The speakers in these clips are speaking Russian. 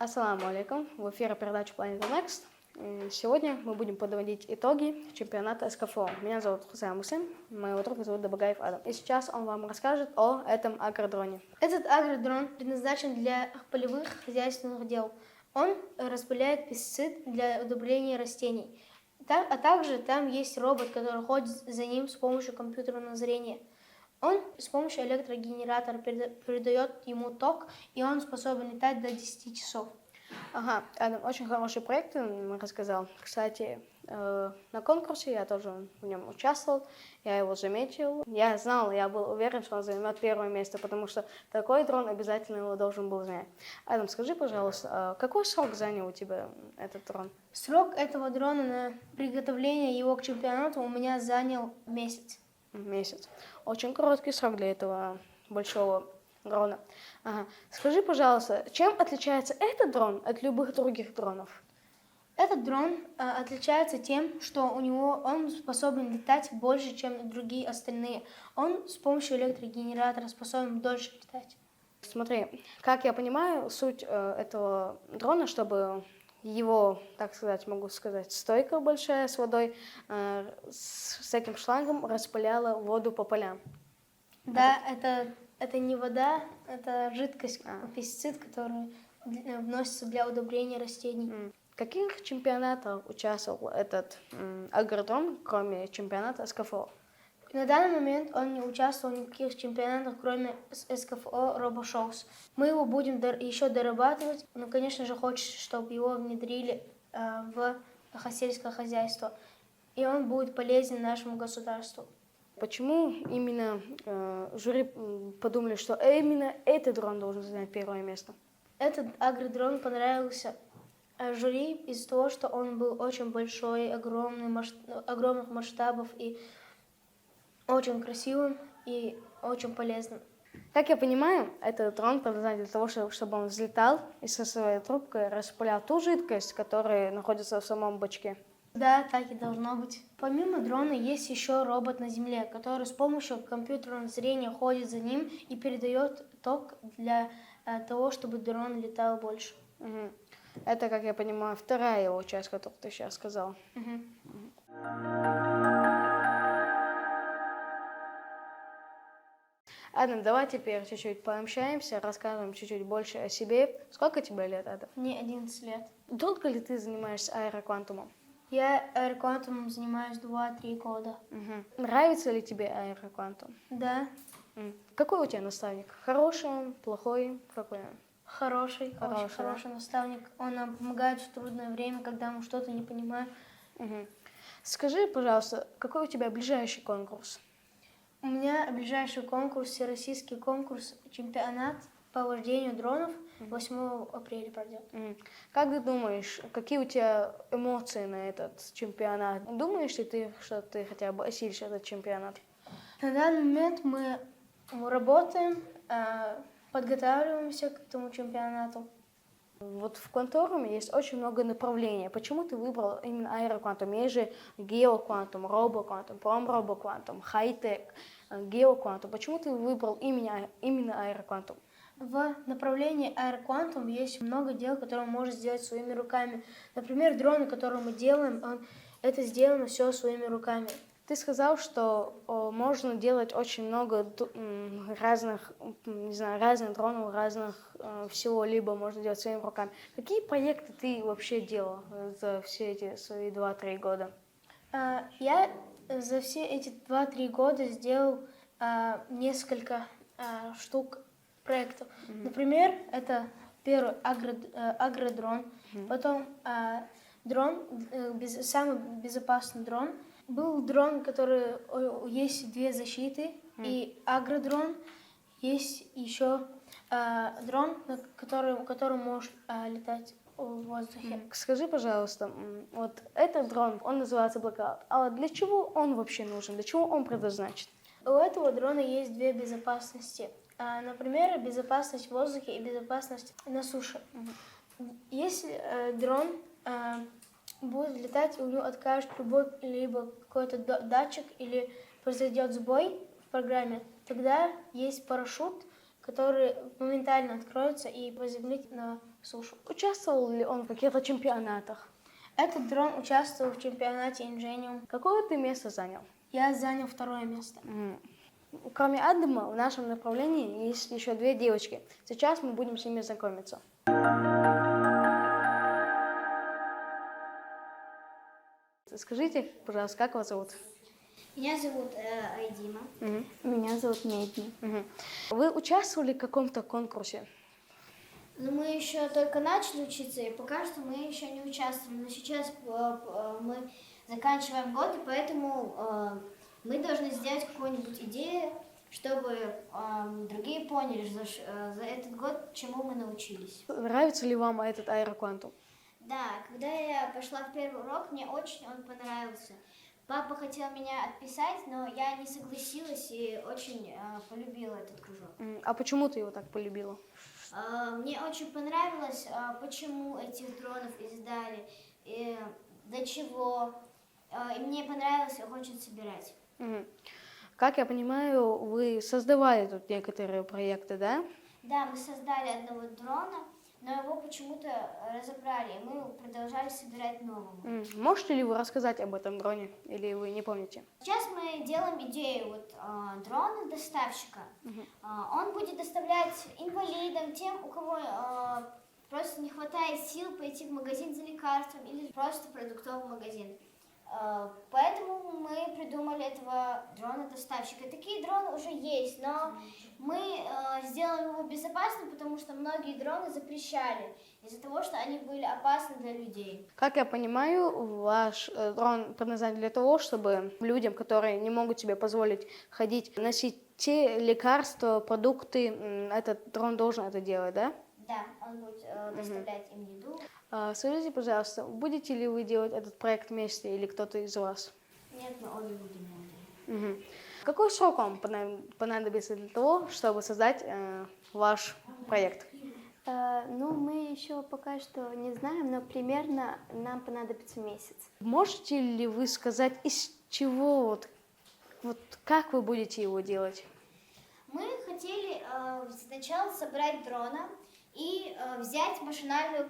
Ассаламу алейкум. В эфире передача Planet Next. И сегодня мы будем подводить итоги чемпионата СКФО. Меня зовут Хусейн Муслим, моего друга зовут Дабагаев Адам. И сейчас он вам расскажет о этом агродроне. Этот агродрон предназначен для полевых хозяйственных дел. Он распыляет пестицид для удобрения растений. А также там есть робот, который ходит за ним с помощью компьютерного зрения. Он с помощью электрогенератора передает ему ток, и он способен летать до 10 часов. Ага, Адам, очень хороший проект он рассказал. Кстати, на конкурсе я тоже в нем участвовал, я его заметил. Я знал, я был уверен, что он займет первое место, потому что такой дрон обязательно его должен был занять. Адам, скажи, пожалуйста, какой срок занял у тебя этот дрон? Срок этого дрона на приготовление его к чемпионату у меня занял месяц. Месяц. Очень короткий срок для этого большого дрона. Ага. Скажи, пожалуйста, чем отличается этот дрон от любых других дронов? Этот дрон отличается тем, что он способен летать больше, чем другие остальные. Он с помощью электрогенератора способен дольше летать. Смотри, как я понимаю, суть этого дрона, чтобы его, так сказать, могу сказать, стойка большая с водой, с этим шлангом распыляла воду по полям. Да, это не вода, это жидкость, пестицид, который вносится для удобрения растений. В каких чемпионатах участвовал этот агродрон, кроме чемпионата СКФО? На данный момент он не участвовал в никаких чемпионатах, кроме СКФО RoboShows. Мы его будем еще дорабатывать, но, конечно же, хочется, чтобы его внедрили в сельское хозяйство, и он будет полезен нашему государству. Почему именно жюри подумали, что именно этот дрон должен занять первое место? Этот агродрон понравился жюри из-за того, что он был очень большой, огромных масштабов и очень красивым и очень полезным. Как я понимаю, этот дрон предназначен для того, чтобы он взлетал и со своей трубкой распылял ту жидкость, которая находится в самом бачке. Да, так и должно быть. Помимо дрона есть еще робот на земле, который с помощью компьютерного зрения ходит за ним и передает ток для того, чтобы дрон летал больше. Угу. Это, как я понимаю, вторая его часть, которую ты сейчас сказал. Адам, давай теперь чуть-чуть пообщаемся, расскажем чуть-чуть больше о себе. Сколько тебе лет, Адам? Мне 11 лет. Долго ли ты занимаешься аэроквантумом? Я аэроквантумом занимаюсь 2-3 года. Нравится ли тебе аэроквантум? Да. Какой у тебя наставник? Хороший, плохой? Какой он? Очень хороший наставник. Он нам помогает в трудное время, когда мы что-то не понимаем. Скажи, пожалуйста, какой у тебя ближайший конкурс? У меня ближайший конкурс, всероссийский конкурс, чемпионат по вождению дронов 8 апреля пройдет. Как ты думаешь, какие у тебя эмоции на этот чемпионат? Думаешь ли ты, что ты хотя бы осилишь этот чемпионат? На данный момент мы работаем, подготавливаемся к этому чемпионату. Вот в кванторуме есть очень много направлений. Почему ты выбрал именно аэроквантум? Есть же геоквантум, робоквантум, промробоквантум, хай-тек, геоквантум. Почему ты выбрал именно аэроквантум? В направлении аэроквантум есть много дел, которые он может сделать своими руками. Например, дроны, которые мы делаем, это сделано все своими руками. Ты сказал, что можно делать очень много разных, не знаю, разных дронов, разных всего, либо можно делать своими руками. Какие проекты ты вообще делал за все эти свои 2-3 года? Я за все эти 2-3 года сделал несколько штук проектов. Например, это первый агродрон, потом самый безопасный дрон. Был дрон, который есть 2 защиты, и агродрон. Есть еще дрон, который может летать в воздухе. Скажи, пожалуйста, вот этот дрон, он называется Blackout. А для чего он вообще нужен? Для чего он предназначен? У этого дрона есть 2 безопасности. Например, безопасность в воздухе и безопасность на суше. Если дрон будет летать, и у него откажет либо какой-то датчик или произойдет сбой в программе, тогда есть парашют, который моментально откроется и приземлит на сушу. Участвовал ли он в каких-то чемпионатах? Этот дрон участвовал в чемпионате Ingenium. Какое ты место занял? Я занял 2-е место. Кроме Адама, в нашем направлении есть еще 2 девочки. Сейчас мы будем с ними знакомиться. Скажите, пожалуйста, как вас зовут? Меня зовут Айдима. Меня зовут Медни. Вы участвовали в каком-то конкурсе? Но мы еще только начали учиться, и пока что мы еще не участвовали. Но сейчас мы заканчиваем год, и поэтому мы должны сделать какую-нибудь идею, чтобы другие поняли за этот год, чему мы научились. Нравится ли вам этот аэроквантум? Да, когда я пошла в первый урок, мне очень он понравился. Папа хотел меня отписать, но я не согласилась и очень полюбила этот кружок. А почему ты его так полюбила? Мне очень понравилось, почему этих дронов издали, и для чего. И мне понравилось их очень собирать. Как я понимаю, вы создавали тут некоторые проекты, да? Да, мы создали одного дрона, но его почему-то разобрали, и мы продолжали собирать нового. Можете ли вы рассказать об этом дроне, или вы не помните? Сейчас мы делаем идею дрона-доставщика. Он будет доставлять инвалидам, тем, у кого просто не хватает сил пойти в магазин за лекарством или просто в продуктовый магазин. Поэтому мы придумали этого дрона-доставщика. Такие дроны уже есть, но мы сделали его безопасным, потому что многие дроны запрещали из-за того, что они были опасны для людей. Как я понимаю, ваш дрон предназначен для того, чтобы людям, которые не могут себе позволить ходить, носить те лекарства, продукты, этот дрон должен это делать, да? Да, он будет доставлять им еду. Скажите, пожалуйста, будете ли вы делать этот проект вместе или кто-то из вас? Нет, мы обе будем. Какой срок вам понадобится для того, чтобы создать ваш проект? Ну, мы еще пока что не знаем, но примерно нам понадобится месяц. Можете ли вы сказать, из чего, вот как вы будете его делать? Мы хотели сначала собрать дрона и взять машинальную,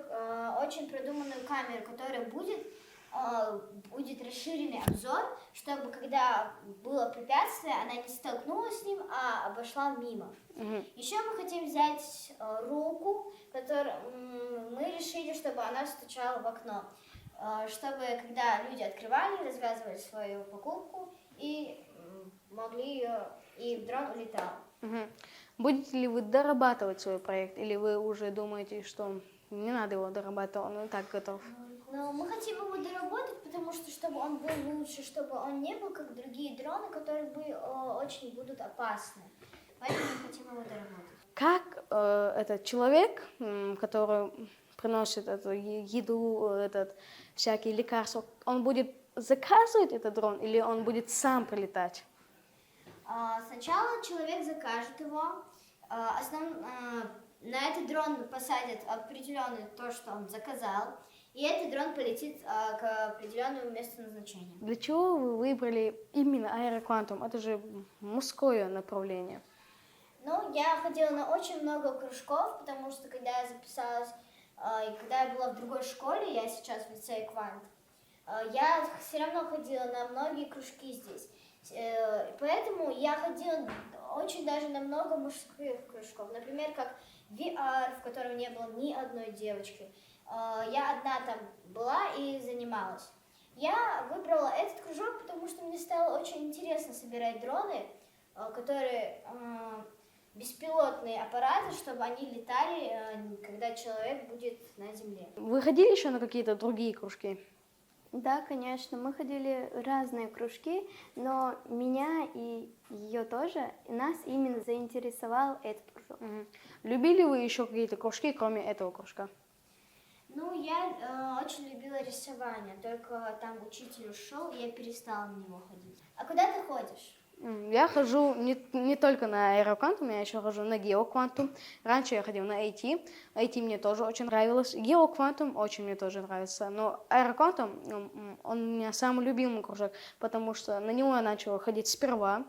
очень продуманную камеру, которая будет расширенный обзор, чтобы когда было препятствие, она не столкнулась с ним, а обошла мимо. Еще мы хотим взять руку, которую мы решили, чтобы она стучала в окно, чтобы когда люди открывали, развязывали свою покупку и могли ее, и дрон улетал. Будете ли вы дорабатывать свой проект, или вы уже думаете, что не надо его дорабатывать, он и так готов? Но мы хотим его доработать, потому что чтобы он был лучше, чтобы он не был как другие дроны, которые очень будут опасны. Поэтому мы хотим его доработать. Как этот человек, который приносит эту еду, всякие лекарства, он будет заказывать этот дрон или он будет сам прилетать? Сначала человек закажет его, на этот дрон посадят определенное то, что он заказал, и этот дрон полетит к определенному месту назначения. Для чего вы выбрали именно аэроквантум? Это же мужское направление. Ну, я ходила на очень много кружков, потому что когда я записалась, и когда я была в другой школе, я сейчас в лицее Квант, я все равно ходила на многие кружки здесь. Поэтому я ходила очень даже на много мужских кружков. Например, как VR, в котором не было ни одной девочки. Я одна там была и занималась. Я выбрала этот кружок, потому что мне стало очень интересно собирать дроны, которые беспилотные аппараты, чтобы они летали, когда человек будет на земле. Вы ходили еще на какие-то другие кружки? Да, конечно, мы ходили в разные кружки, но меня и ее тоже, нас именно заинтересовал этот кружок. Любили вы еще какие-то кружки, кроме этого кружка? Ну, я очень любила рисование, только там учитель ушел, и я перестала на него ходить. А куда ты ходишь? Я хожу не только на аэроквантум, я еще хожу на геоквантум. Раньше я ходила на IT. IT мне тоже очень нравилось. Геоквантум очень мне тоже нравится. Но аэроквантум, он у меня самый любимый кружок, потому что на него я начала ходить сперва.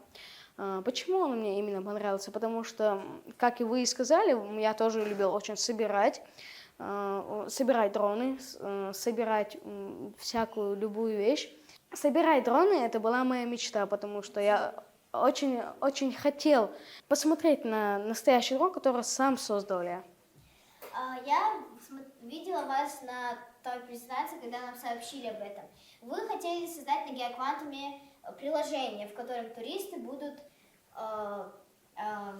Почему он мне именно понравился? Потому что, как и вы сказали, я тоже любил очень собирать дроны, собирать всякую, любую вещь. Собирать дроны — это была моя мечта, потому что я очень, очень хотел посмотреть на настоящий дрон, который сам создал я. Я видела вас на той презентации, когда нам сообщили об этом. Вы хотели создать на Геоквантуме приложение, в котором туристы будут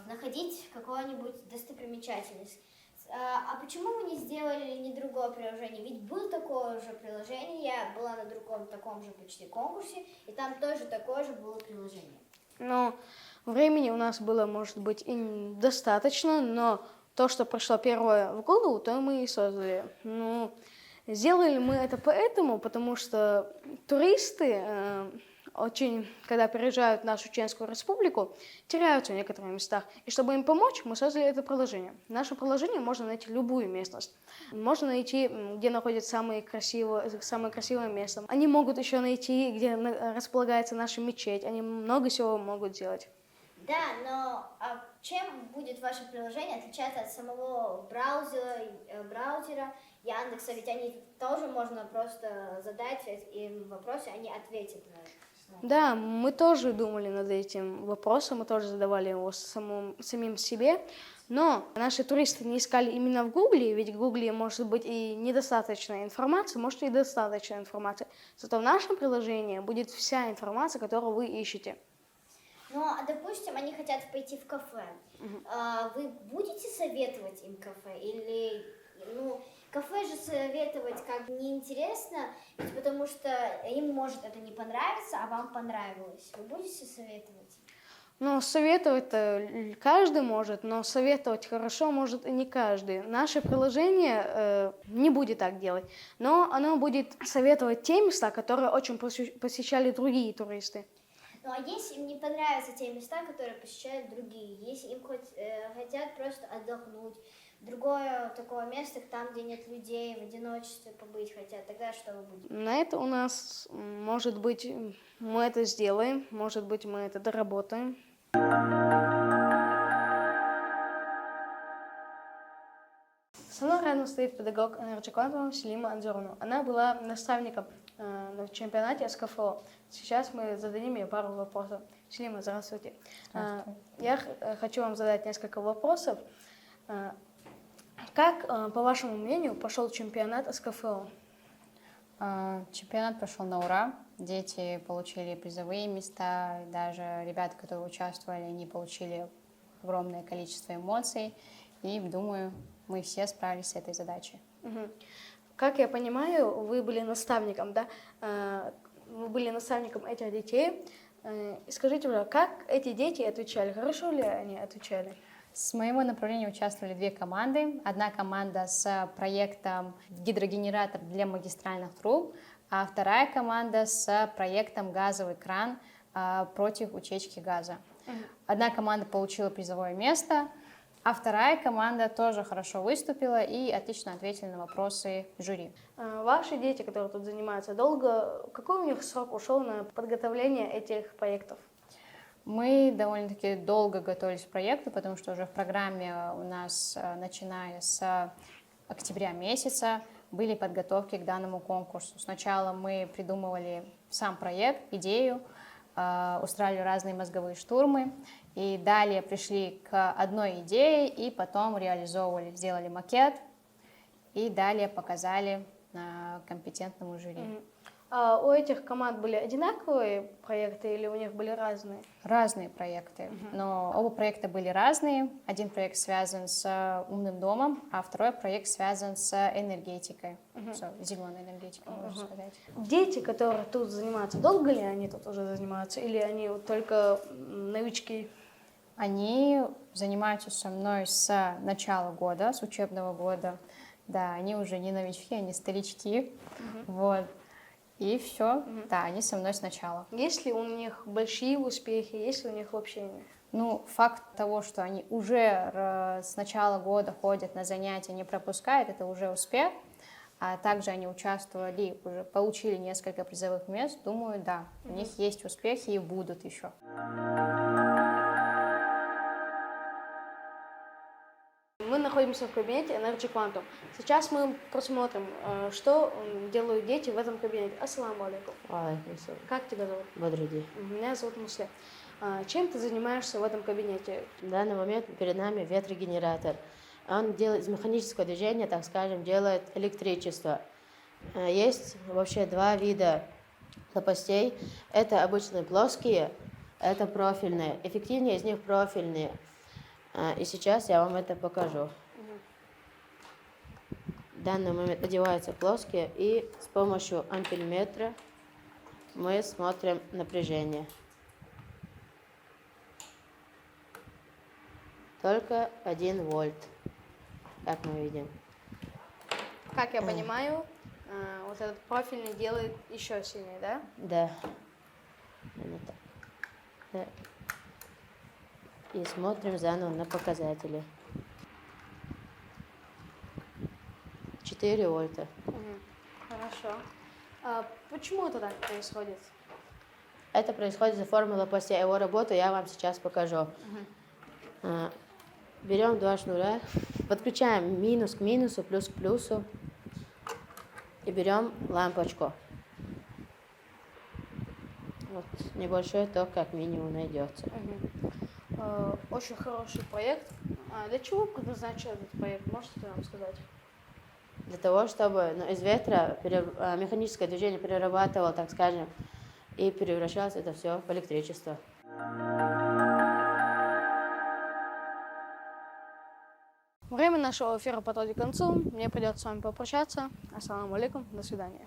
находить какую-нибудь достопримечательность. А почему вы не сделали ни другое приложение? Ведь было такое же приложение, я была на другом таком же почти конкурсе, и там тоже такое же было приложение. Но времени у нас было, может быть, и достаточно, но то, что пришло первое в голову, то мы и создали. Ну, сделали мы это потому что туристы очень, когда приезжают в нашу Чеченскую Республику, теряются в некоторых местах. И чтобы им помочь, мы создали это приложение. В нашем приложении можно найти любую местность. Можно найти, где находится самое красивое место. Они могут еще найти, где располагается наша мечеть. Они много всего могут делать. Да, но чем будет ваше приложение отличаться от самого браузера Яндекса? Ведь они тоже можно просто задать им вопросы, они ответят на это. Да, мы тоже думали над этим вопросом, мы тоже задавали его самим себе, но наши туристы не искали именно в Гугле, ведь в Гугле может быть и недостаточная информация, может и достаточная информация. Зато в нашем приложении будет вся информация, которую вы ищете. Ну, а допустим, они хотят пойти в кафе. Вы будете советовать им кафе? Или, кафе же советовать как неинтересно, ведь потому что им может это не понравиться, а вам понравилось. Вы будете советовать? Ну, советовать-то каждый может, но советовать хорошо может и не каждый. Наше приложение не будет так делать, но оно будет советовать те места, которые очень посещали другие туристы. Ну, а если им не понравятся те места, которые посещают другие, если им хотят просто отдохнуть, другое такое место, там, где нет людей, в одиночестве побыть хотят, тогда что вы будете? На это у нас, может быть, мы это сделаем, может быть, мы это доработаем. Со мной рядом стоит педагог Energy Quantum Селима Анзоровна. Она была наставником на чемпионате СКФО. Сейчас мы зададим ей пару вопросов. Селима, здравствуйте. Здравствуйте. Я хочу вам задать несколько вопросов. Как, по вашему мнению, пошел чемпионат СКФО? Чемпионат прошел на ура. Дети получили призовые места, даже ребята, которые участвовали, они получили огромное количество эмоций. И, думаю, мы все справились с этой задачей. Как я понимаю, вы были наставником, да? Вы были наставником этих детей. Скажите, как эти дети отвечали? Хорошо ли они отвечали? С моего направления участвовали две команды. Одна команда с проектом гидрогенератор для магистральных труб, а вторая команда с проектом газовый кран против утечки газа. Одна команда получила призовое место, а вторая команда тоже хорошо выступила и отлично ответили на вопросы жюри. Ваши дети, которые тут занимаются, какой у них срок ушел на подготовление этих проектов? Мы довольно-таки долго готовились к проекту, потому что уже в программе у нас, начиная с октября месяца, были подготовки к данному конкурсу. Сначала мы придумывали сам проект, идею, устраивали разные мозговые штурмы, и далее пришли к одной идее, и потом реализовывали, сделали макет, и далее показали компетентному жюри. А у этих команд были одинаковые проекты или у них были разные? Разные проекты, но оба проекта были разные. Один проект связан с умным домом, а второй проект связан с энергетикой, с зеленой энергетикой, можно сказать. Дети, которые тут занимаются, долго ли они тут уже занимаются или они вот только новички? Они занимаются со мной с начала года, с учебного года. Да, они уже не новички, они старички. Вот. И все, да, они со мной сначала. Есть ли у них большие успехи, есть ли у них вообще нет? Ну, факт того, что они уже с начала года ходят на занятия, не пропускают, это уже успех. А также они участвовали, уже получили несколько призовых мест. Думаю, да, у них есть успехи и будут еще. находимся в кабинете Energy Quantum. Сейчас мы просмотрим, что делают дети в этом кабинете. Ассаламу алейкум. Алейкум ассалам. Как тебя зовут? Бодруди. Меня зовут Муслим. Чем ты занимаешься в этом кабинете? В данный момент перед нами ветрогенератор. Он делает из механического движения, так скажем, делает электричество. Есть вообще два вида лопастей. Это обычные плоские, это профильные. Эффективнее из них профильные. И сейчас я вам это покажу. В данный момент одеваются плоские, и с помощью ампельметра мы смотрим напряжение. Только 1 вольт, как мы видим. Как я понимаю, вот этот профильный делает еще сильнее, да? Да. Именно так. Да. И смотрим заново на показатели. 4 вольта. Хорошо. Почему это так происходит? Это происходит из-за формы лопастей. Его работу я вам сейчас покажу. Берем два шнура, подключаем минус к минусу, плюс к плюсу. И берем лампочку. Вот небольшой ток как минимум найдется. Очень хороший проект. Для чего предназначен этот проект? Можете нам сказать? Для того, чтобы из ветра механическое движение перерабатывало, так скажем, и превращалось это все в электричество. Время нашего эфира подходит к концу. Мне придется с вами попрощаться. Ассаламу алейкум. До свидания.